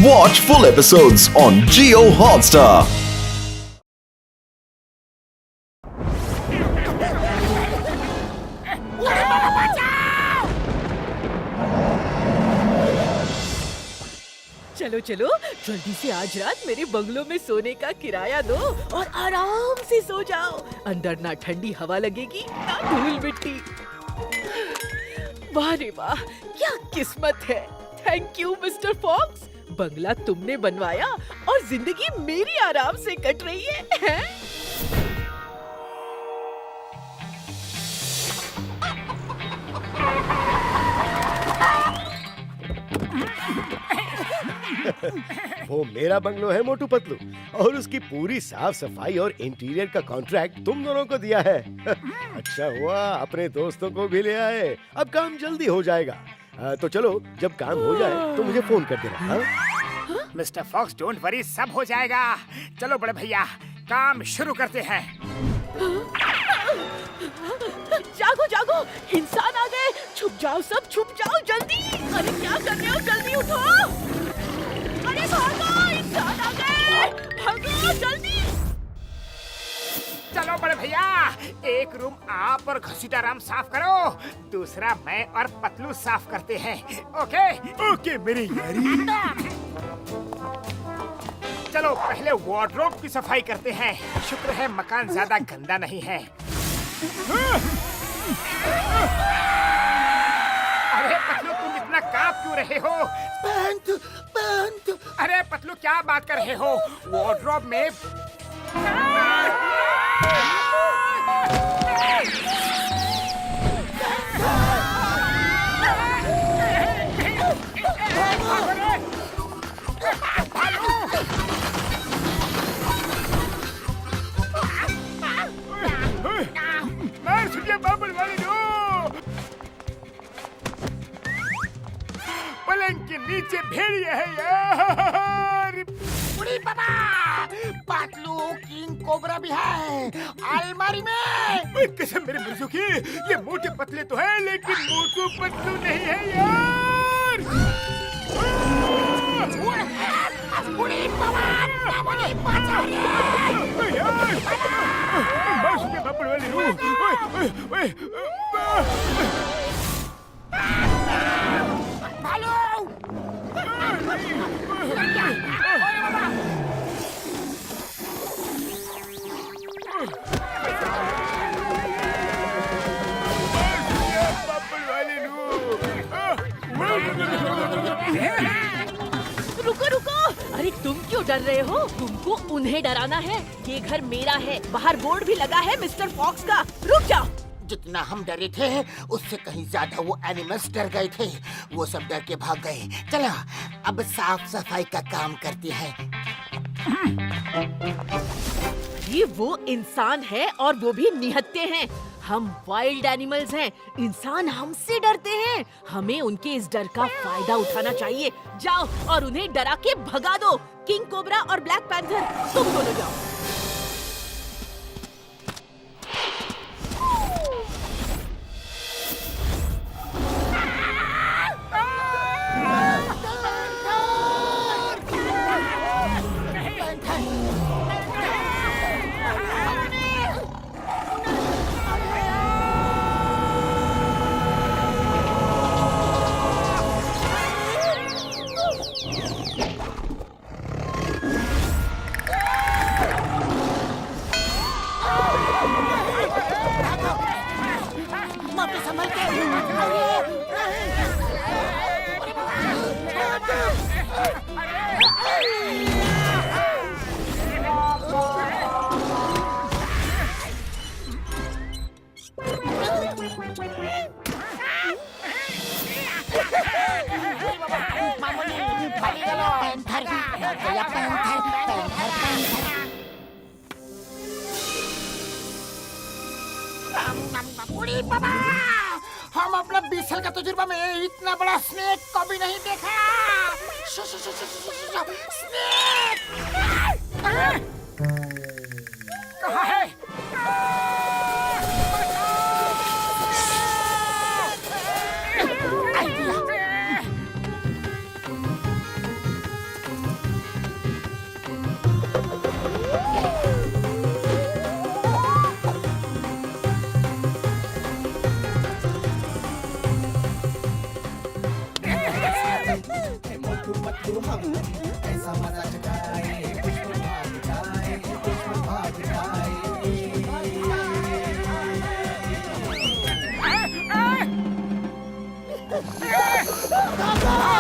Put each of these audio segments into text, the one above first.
Watch full episodes on Jio Hotstar. चलो चलो जल्दी से आज रात मेरे बंगलो में सोने का किराया दो और आराम से सो जाओ। अंदर ना ठंडी हवा लगेगी ना धूल मिट्टी। वाह रे वाह, क्या किस्मत है। Thank you mister Fox. बंगला तुमने बनवाया और जिंदगी मेरी आराम से कट रही है? वो मेरा बंगलो है मोटू पतलू, और उसकी पूरी साफ सफाई और इंटीरियर का कॉन्ट्रैक्ट तुम दोनों को दिया है। अच्छा हुआ अपने दोस्तों को भी ले आए, अब काम जल्दी हो जाएगा। तो चलो, जब काम हो जाए तो मुझे फोन कर देना। हाँ? मिस्टर फॉक्स डोंट वरी, सब हो जाएगा। चलो बड़े भैया, काम शुरू करते हैं। जागो जागो, इंसान आ गए। छुप जाओ सब, छुप जाओ जल्दी। अरे क्या कर रहे हो, जल्दी उठो। अरे भागो, इंसान आ गए, भागो जल्दी। चलो बड़े भैया, एक रूम आप और घसीटाराम साफ करो, दूसरा मैं और पतलू साफ करते हैं। ओके ओके मेरी यारी। चलो पहले वार्डरोब की सफाई करते हैं। शुक्र है मकान ज्यादा गंदा नहीं है। अरे पतलू, तुम इतना कांप क्यों रहे हो? बंद। अरे पतलू, क्या बात कर रहे हो? वार्डरोब में पलंग के नीचे भेड़िया है यार। बुढ़ी बाबा, पतलू किंग कोबरा भी है अलमारी में। कसम मेरे मुर्जों की, ये मोटे पतले तो है लेकिन मोटू पतलू नहीं है यार। बुढ़ी बाबा, मुझे बचाओ यार, मैं सुने बापड़ वाली हूँ। भालू। रुको रुको, अरे तुम क्यों डर रहे हो? तुमको उन्हें डराना है। ये घर मेरा है, बाहर बोर्ड भी लगा है मिस्टर फॉक्स का। रुक जाओ। जितना हम डरे थे उससे कहीं ज्यादा वो एनिमल्स डर गए थे। वो सब डर के भाग गए। चलो अब साफ सफाई का काम करते हैं। ये वो इंसान है और वो भी निहत्थे हैं। हम वाइल्ड एनिमल्स हैं, इंसान हमसे डरते हैं। हमें उनके इस डर का फायदा उठाना चाहिए। जाओ और उन्हें डरा के भगा दो। किंग कोबरा और ब्लैक पैंथर, तुम दोनों जाओ। बुढ़ी बाबा, हम अपना 20 साल का तजुर्बा में इतना बड़ा स्नेक कभी नहीं देखा। स्नेक कहाँ है?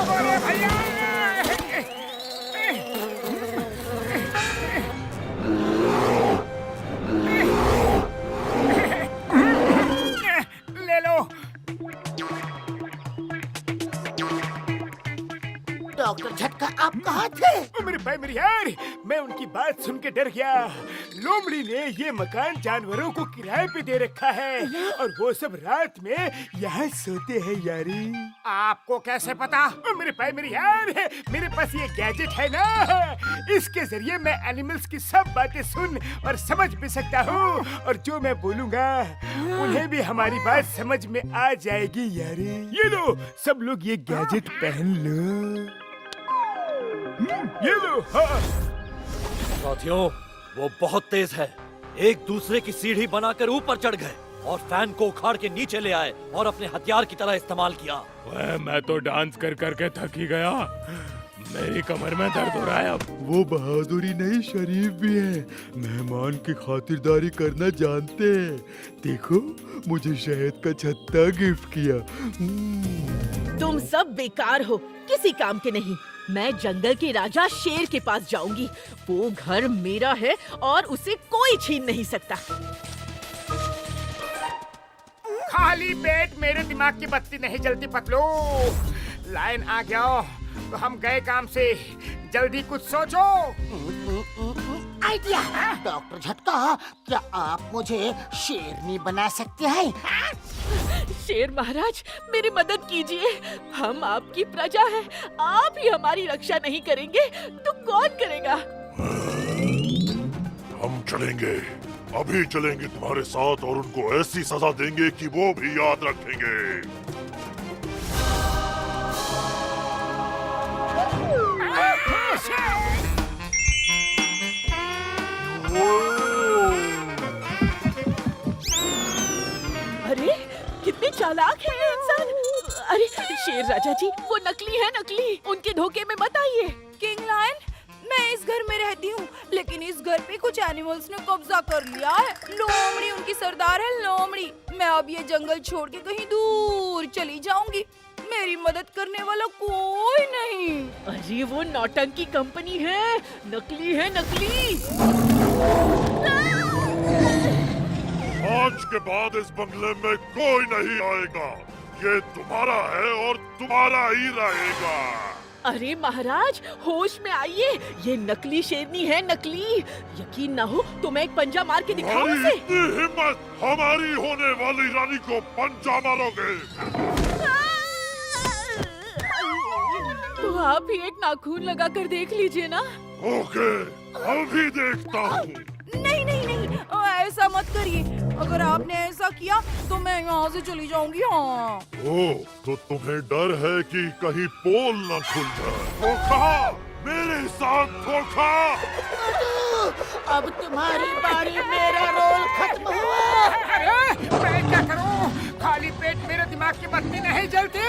अरे भैया ले लो। डॉक्टर झटका आप कहाँ थे? ओ मेरे भाई मेरी यार, मैं उनकी बात सुन के डर गया। लोमड़ी ने ये मकान जानवरों को किराए पे दे रखा है और वो सब रात में यहाँ सोते हैं यारी। आपको कैसे पता? ओ मेरे भाई मेरी यार, मेरे पास ये गैजेट है ना, इसके जरिए मैं एनिमल्स की सब बातें सुन और समझ भी सकता हूँ और जो मैं बोलूँगा उन्हें भी हमारी बात समझ में आ जाएगी यारी। ये लो, सब लोग ये गैजेट पहन लो। ये लो। हाँ। साथियों, वो बहुत तेज है। एक दूसरे की सीढ़ी बनाकर ऊपर चढ़ गए और फैन को उखाड़ के नीचे ले आए और अपने हथियार की तरह इस्तेमाल किया। मैं तो डांस कर करके थक ही गया। मेरी कमर में दर्द हो रहा है अब। वो बहादुरी नहीं, शरीफ भी है। मेहमान की खातिरदारी करना जानते हैं। देखो, मुझे शहद का छत्ता गिफ्ट किया। तुम सब बेकार हो, किसी काम के नहीं। मैं जंगल के राजा शेर के पास जाऊंगी। वो घर मेरा है और उसे कोई छीन नहीं सकता। खाली पेट मेरे दिमाग की बत्ती नहीं जलती पतलू। लाइन आ गया तो हम गए काम से। जल्दी कुछ सोचो। आइडिया। डॉक्टर झटका, क्या आप मुझे शेरनी बना सकते हैं? शेर महाराज, मेरी मदद कीजिए। हम आपकी प्रजा हैं। आप ही हमारी रक्षा नहीं करेंगे तो कौन करेगा? हम चलेंगे, अभी चलेंगे तुम्हारे साथ और उनको ऐसी सजा देंगे कि वो भी याद रखेंगे। अरे कितने चालाक हैं ये इंसान। अरे शेर राजा जी, वो नकली है, नकली। उनके धोखे में मत आइए। किंग लायन, मैं इस घर में रहती हूँ, लेकिन इस घर पे कुछ एनिमल्स ने कब्जा कर लिया है। लोमड़ी उनकी सरदार है, लोमड़ी। मैं अब ये जंगल छोड़ के कहीं दूर चली जाऊंगी। मेरी मदद करने वाला कोई नहीं। अरे वो नौटंकी कंपनी है, नकली है, नकली। आज के बाद इस बंगले में कोई नहीं आएगा। ये तुम्हारा है और तुम्हारा ही रहेगा। अरे महाराज, होश में आइए। ये नकली शेरनी है, नकली। यकीन ना हो तो मैं एक पंजा मार के दिखाऊं तुम्हारी उसे। इतनी हिम्मत, हमारी होने वाली रानी को पंजा मारोगे? तो आप भी एक नाखून लगा कर देख लीजिए ना। ओके, अभी देखता हूँ। नहीं नहीं नहीं, ऐसा मत करिए। अगर आपने ऐसा किया तो मैं यहाँ से चली जाऊंगी। हाँ। ओ, तो तुम्हें डर है कि कहीं पोल न खुल जाए। धोखा, मेरे साथ धोखा। अब तुम्हारी बारी, मेरा रोल खत्म हुआ। अरे मैं क्या करूं? खाली पेट मेरे दिमाग की बत्ती नहीं जलती।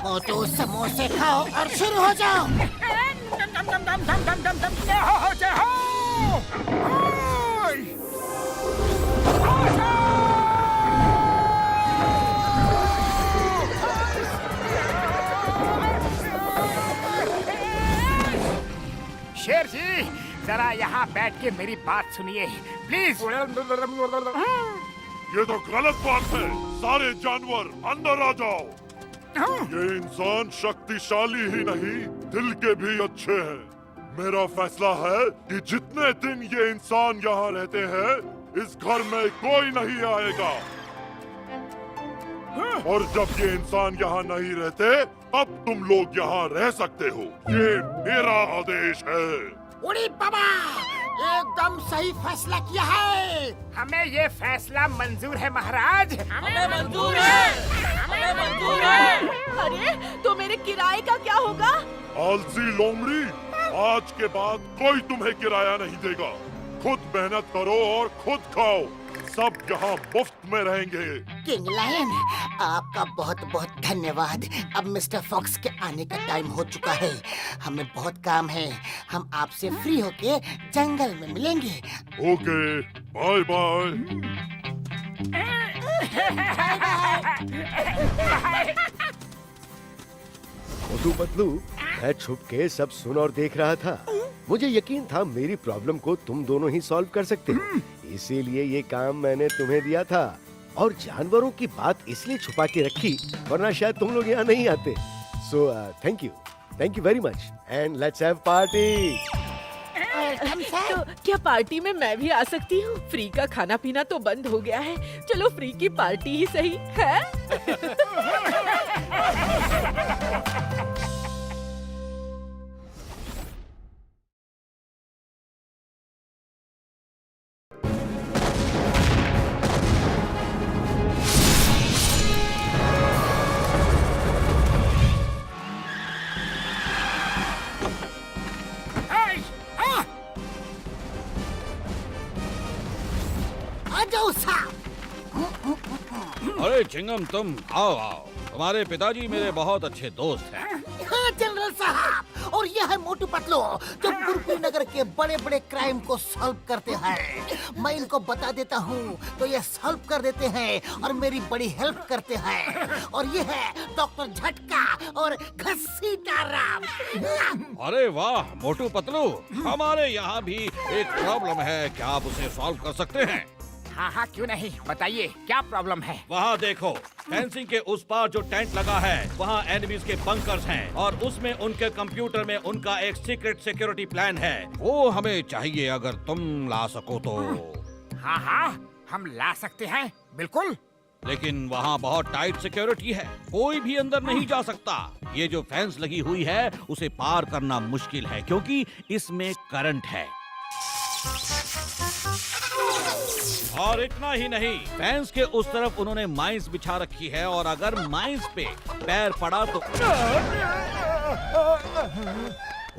मोटू, समोसे खाओ और शुरू हो जाओ। हो जाओ। शेर जी, जरा यहाँ बैठ के मेरी बात सुनिए प्लीज। ये तो गलत बात है। सारे जानवर अंदर आ जाओ। ये इंसान शक्तिशाली ही नहीं, दिल के भी अच्छे हैं। मेरा फैसला है कि जितने दिन ये इंसान यहाँ रहते हैं, इस घर में कोई नहीं आएगा। और जब ये इंसान यहाँ नहीं रहते, अब तुम लोग यहाँ रह सकते हो। ये मेरा आदेश है। उड़ी बाबा, एकदम सही फैसला किया है। हमें ये फैसला मंजूर है महाराज। हमें मंजूर है, हमें मंजूर है। अरे तो मेरे किराए का क्या होगा? आलसी लोमड़ी, आज के बाद कोई तुम्हें किराया नहीं देगा। खुद मेहनत करो और खुद खाओ। सब यहाँ मुफ्त में रहेंगे। किंग लायन, आपका बहुत बहुत धन्यवाद। अब मिस्टर फॉक्स के आने का टाइम हो चुका है। हमें बहुत काम है। हम आपसे फ्री होके जंगल में मिलेंगे। Okay, bye bye. Motu Patlu, मैं छुप के सब सुन और देख रहा था। मुझे यकीन था मेरी प्रॉब्लम को तुम दोनों ही सॉल्व कर सकते हो, इसीलिए ये काम मैंने तुम्हें दिया था। और जानवरों की बात इसलिए छुपा के रखी वरना शायद तुम लोग यहाँ नहीं आते। So thank you very much and let's have party. तो क्या पार्टी में मैं भी आ सकती हूँ? फ्री का खाना पीना तो बंद हो गया है, चलो फ्री की पार्टी ही सही है। आ जाओ साहब। अरे चिंगम, तुम आओ आओ। तुम्हारे पिताजी मेरे बहुत अच्छे दोस्त हैं। हाँ जनरल साहब, और यह है मोटू पतलू जो बुरकुई नगर के बड़े बड़े क्राइम को सॉल्व करते हैं। मैं इनको बता देता हूँ तो ये सॉल्व कर देते हैं और मेरी बड़ी हेल्प करते हैं। और ये है डॉक्टर झटका और घसीटा राम। अरे वाह मोटू पतलू, हमारे यहाँ भी एक प्रॉब्लम है, क्या आप उसे सॉल्व कर सकते हैं? हाँ हाँ, क्यों नहीं, बताइए क्या प्रॉब्लम है। वहाँ देखो, फेंसिंग के उस पार जो टेंट लगा है वहाँ एनिमीज के बंकर्स हैं और उसमें उनके कंप्यूटर में उनका एक सीक्रेट सिक्योरिटी प्लान है। वो हमें चाहिए, अगर तुम ला सको तो। हाँ हाँ, हम ला सकते हैं, बिल्कुल। लेकिन वहाँ बहुत टाइट सिक्योरिटी है, कोई भी अंदर नहीं जा सकता। ये जो फेंस लगी हुई है उसे पार करना मुश्किल है क्योंकि इसमें करंट है। और इतना ही नहीं, फेंस के उस तरफ उन्होंने माइंस बिछा रखी है और अगर माइंस पे पैर पड़ा तो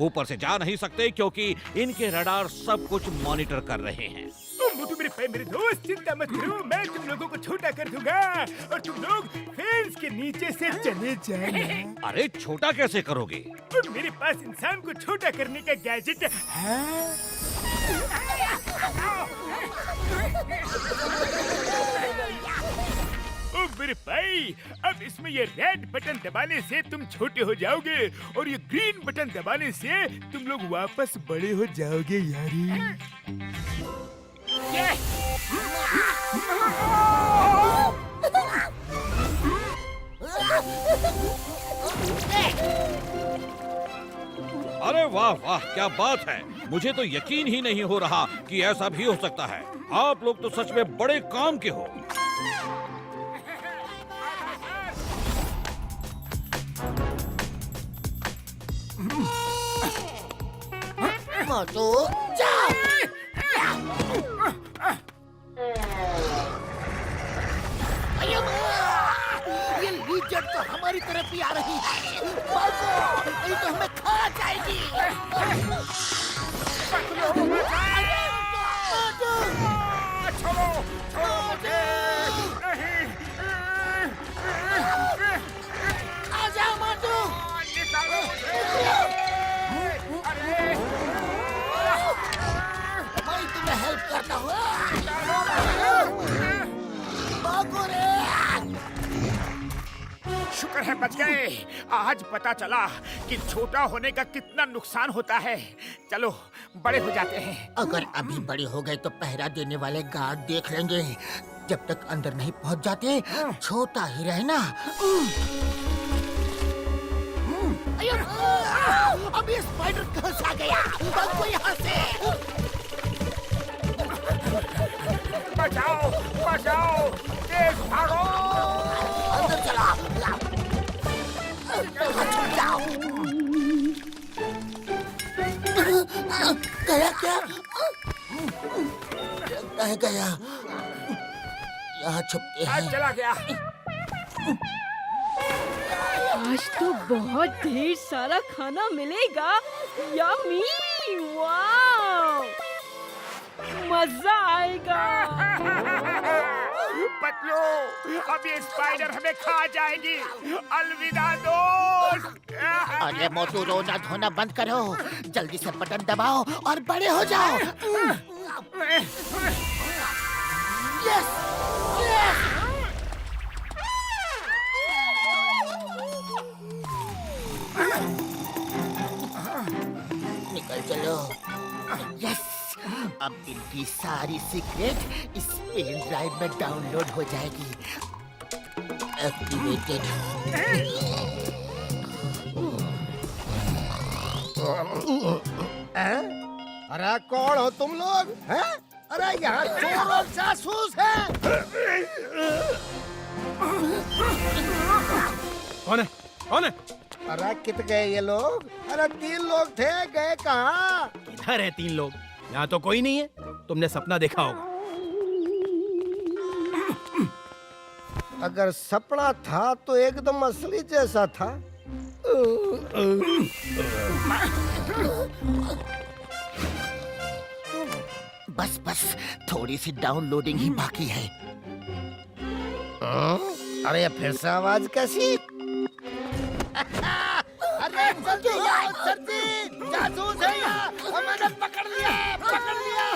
ऊपर से जा नहीं सकते क्योंकि इनके रडार सब कुछ मॉनिटर कर रहे हैं। मोटू मेरे भाई, मेरे दोस्त, चिंता मत करो, मैं तुम लोगों को छोटा कर दूंगा और तुम लोग फेंस के नीचे से चले जाना। अरे छोटा कैसे करोगे? मेरे पास इंसान को छोटा करने का गैजेट है। ओ मेरे भाई, अब इसमें ये रेड बटन दबाने से तुम छोटे हो जाओगे और ये ग्रीन बटन दबाने से तुम लोग वापस बड़े हो जाओगे यारी। अरे वाह वाह, क्या बात है। मुझे तो यकीन ही नहीं हो रहा कि ऐसा भी हो सकता है। आप लोग तो सच में बड़े काम के हो। मोटू जाओ। ये लीजर तो हमारी तरफ ही आ रही है। भागो, नहीं तो हमें खा जाएगी। छोड़ो मुझे। आ जाओ मोटू। मैं तुम्हें हेल्प करता हूँ। भागो रे। शुक्र है बच गए। आज पता चला कि छोटा होने का कितना नुकसान होता है। चलो बड़े हो जाते हैं। अगर अभी बड़े हो गए तो पहरा देने वाले गार्ड देख लेंगे। जब तक अंदर नहीं पहुंच जाते छोटा ही रहना। अब ये स्पाइडर कहाँ से आ गया? भागो यहाँ से। बचाओ बचाओ, तेज भागो। अंदर चला। जाओ। गया क्या? गया। यहाँ छुपते हैं। आज चला गया। आज तो बहुत ढेर सारा खाना मिलेगा। यम्मी, वाव। मजा आएगा। पतलू, अब ये स्पाइडर हमें खा जाएगी। अलविदा दोस्त। अरे मोटू, रोना धोना बंद करो, जल्दी से बटन दबाओ और बड़े हो जाओ। Yes, yes. निकल चलो। यस, अब इनकी सारी सीक्रेट इस पेन ड्राइव में डाउनलोड हो जाएगी। एक्टिवेटेड। अरे कौन हो तुम लोग? हैं? अरे यहाँ चोर और जासूस हैं। कौन है? कौन है? अरे कित गए ये लोग? अरे 3 लोग थे, गए कहाँ? इधर है 3 लोग। यहाँ तो कोई नहीं है। तुमने सपना देखा होगा। अगर सपना था तो एकदम असली जैसा था। बस बस, थोड़ी सी डाउनलोडिंग ही बाकी है। अरे फिर से आवाज कैसी? अरे जल्दी आओ, जल्दी, जासूस है यहाँ। मैंने पकड़ लिया, पकड़ लिया।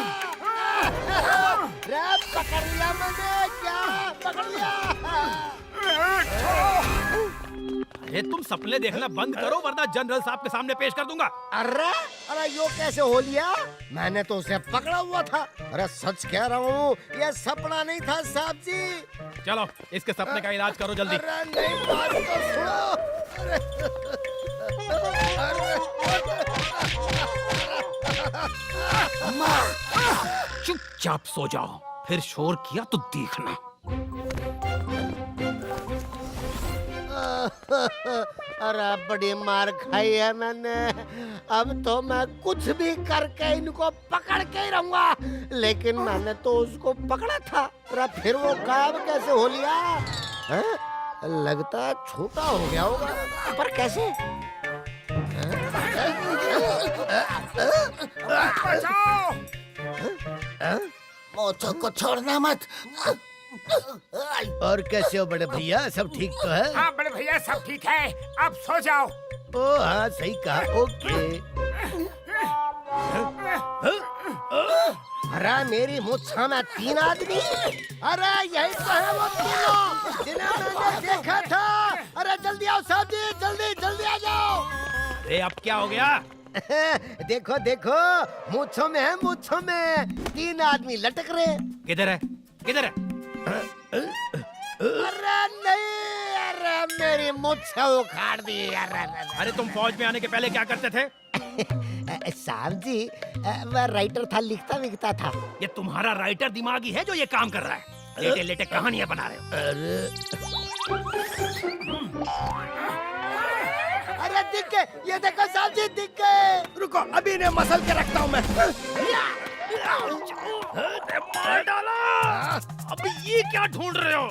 रे पकड़ लिया मैंने, क्या पकड़ लिया? अरे तुम सपने देखना बंद करो, वरना जनरल साहब के सामने पेश कर दूंगा। अरे अरे यो कैसे हो लिया? मैंने तो उसे पकड़ा हुआ था। अरे सच कह रहा हूँ, ये सपना नहीं था साहब जी। चलो इसके सपने का इलाज करो जल्दी। अरे नहीं, बात तो सुनो। चुपचाप सो जाओ, फिर शोर किया तो देखना। अरे बड़ी मार खाई है मैंने। अब तो मैं कुछ भी करके इनको पकड़ के ही रहूंगा। लेकिन मैंने तो उसको पकड़ा था। अरे फिर वो गायब कैसे हो लिया? हैं? लगता है छोटा हो गया होगा, पर कैसे? बचाओ! मोचो को छोड़ना मत। और कैसे हो बड़े भैया, सब ठीक तो है? हाँ बड़े भैया, सब ठीक है। अब सो जाओ। ओ हाँ, सही कहा। ओके। अरे मेरी मुच्छा में 3 आदमी। अरे यही तो है वो तीनों जिन्हें मैंने देखा था। अरे जल्दी आओ साहब जी, जल्दी जल्दी आ जाओ। अरे अब क्या हो गया? देखो देखो, मुच्छों में है, मुच्छों में 3 आदमी लटक रहे। किधर है? किधर है? अरे नहीं, अरे मेरी मुच्छें उखाड़ दी। अरे तुम फौज में आने के पहले क्या करते थे? साहब जी, मैं राइटर था, लिखता विकता था। ये तुम्हारा राइटर दिमागी है जो ये काम कर रहा है। लेटे लेटे कहानियां बना रहे हो। अरे दिख गए, ये देखो साहब जी, दिख गए। रुको, अभी इन्हें मसल के रखता हूँ मैं। मार डाला। अब ये क्या ढूंढ रहे हो?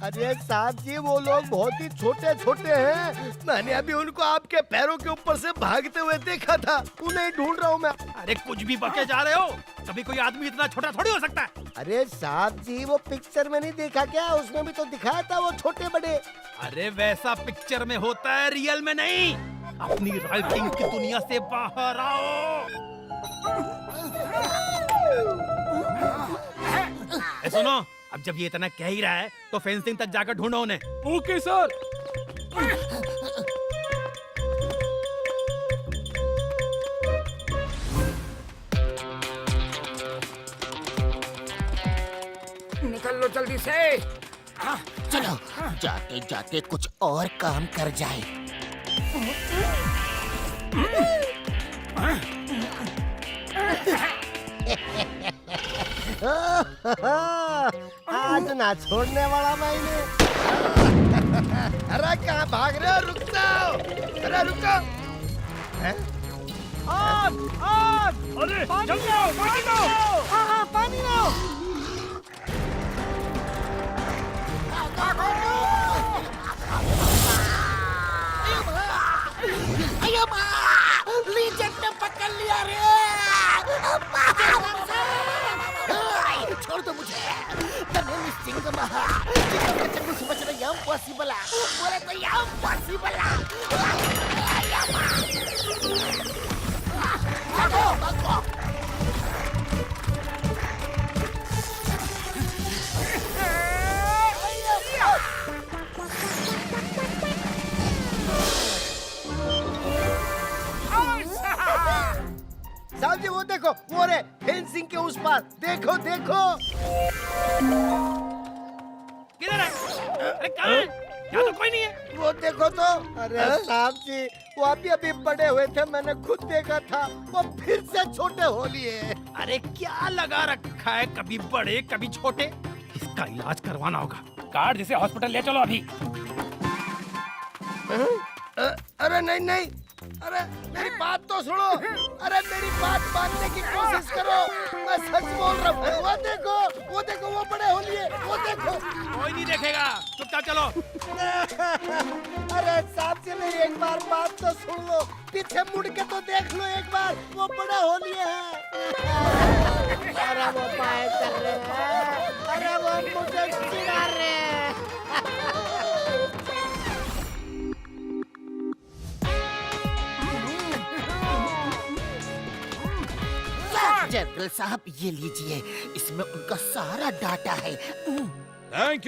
अरे साहब जी, वो लोग बहुत ही छोटे छोटे हैं। मैंने अभी उनको आपके पैरों के ऊपर से भागते हुए देखा था। उन्हें ढूंढ रहा हूँ मैं। अरे कुछ भी बके जा रहे हो। कभी कोई आदमी इतना छोटा थोड़ी हो सकता है। अरे साहब जी, वो पिक्चर में नहीं देखा क्या? उसमें भी तो दिखाया था वो छोटे बड़े। अरे वैसा पिक्चर में होता है, रियल में नहीं। अपनी राइटिंग की दुनिया से बाहर आओ। सुनो, अब जब ये इतना कह ही रहा है तो फेंसिंग तक जाकर ढूंढो उन्हें। Okay sir. निकल लो जल्दी से। चलो, जाते जाते कुछ और काम कर जाए। आज ना छोड़ने वाला मैंने। अरे कहाँ भाग रहे हो? रुक जाओ। अरे रुको। आग! आग! अरे जल्दी आओ, पानी लाओ। हाँ, पानी लाओ। अयो माँ, लीजेंड ने पकड़ लिया रे। Tanemi Singamaha. Jika kacangku semacam yang possible. Boleh tu yang possible. Bago. साहब जी वो देखो, वो रे फेंसिंग के उस पार, देखो देखो। किधर है? अरे कहाँ है? यहाँ तो कोई नहीं है। वो देखो तो। अरे साहब जी, वो अभी बड़े हुए थे, मैंने खुद देखा था। वो फिर से छोटे हो लिए। अरे क्या लगा रखा है, कभी बड़े कभी छोटे। इसका इलाज करवाना होगा। कार्ड जिसे हॉस्पिटल ले चलो अभी। अरे नहीं, अरे मेरी बात तो सुनो। अरे मेरी बात मानने की कोशिश करो, मैं सच बोल रहा हूँ। वो देखो वो बड़े हो लिए, वो देखो। कोई नहीं देखेगा, चुपचाप चलो। अरे साहब जी मेरी एक बार बात तो सुन लो, पीछे मुड़ के तो देख लो एक बार, वो बड़े हो लिए हैं। अरे वो पाए कर रहे हैं, अरे वो मुझे चिढ़ा रहे हैं। जनरल साहब ये लीजिए, इसमें उनका सारा डाटा है। Thank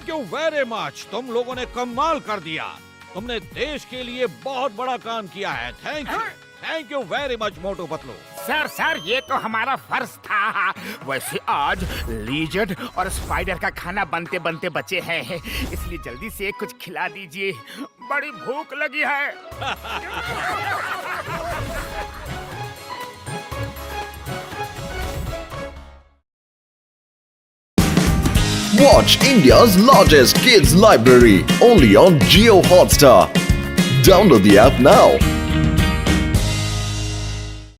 you very much. तुम लोगों ने कमाल कर दिया। तुमने देश के लिए बहुत बड़ा काम किया है। Thank you very much Motu Patlu. Sir ये तो हमारा फर्ज था। वैसे आज लीजर्ड और स्पाइडर का खाना बनते बनते बचे हैं, इसलिए जल्दी से कुछ खिला दीजिए, बड़ी भूख लगी है। Watch India's largest kids library only on Jio Hotstar. Download the app now.